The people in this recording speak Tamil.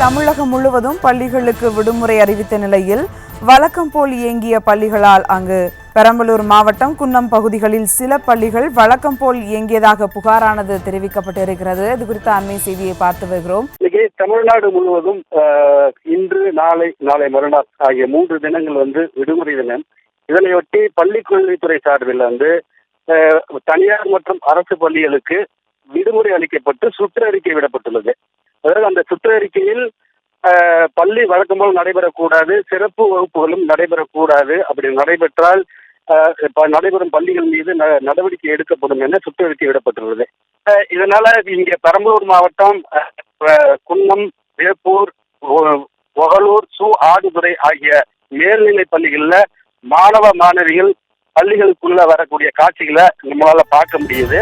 தமிழகம் முழுவதும் பள்ளிகளுக்கு விடுமுறை அறிவித்த நிலையில் வழக்கம் போல் இயங்கிய பள்ளிகளால் அங்கு பெரம்பலூர் மாவட்டம் குன்னம் பகுதிகளில் சில பள்ளிகள் வழக்கம் போல் இயங்கியதாக புகாரானது தெரிவிக்கப்பட்டிருக்கிறது. இது குறித்த அண்மை செய்தியை பார்த்து வருகிறோம். தமிழ்நாடு முழுவதும் இன்று நாளை மறுநாள் ஆகிய 3 தினங்கள் விடுமுறை தினம். இதனையொட்டி பள்ளிக்கல்வித்துறை சார்பில் தனியார் மற்றும் அரசு பள்ளிகளுக்கு விடுமுறை அளிக்கப்பட்டு சுற்றறிக்கை விடப்பட்டுள்ளது. அதாவது அந்த சுற்றறிக்கையில் பள்ளி வழக்கம் போல் நடைபெறக்கூடாது, சிறப்பு வகுப்புகளும் நடைபெறக்கூடாது, அப்படி நடைபெற்றால் நடைபெறும் பள்ளிகள் மீது நடவடிக்கை எடுக்கப்படும் என சுற்றறிக்கை விடப்பட்டுள்ளது. இதனால இங்கே பெரம்பலூர் மாவட்டம் குன்னம், வேப்பூர், ஒகலூர், ஆடுதுறை ஆகிய மேல்நிலை பள்ளிகளில் மாணவ மாணவிகள் பள்ளிகளுக்குள்ள வரக்கூடிய காட்சிகளை நம்மளால பார்க்க முடியுது.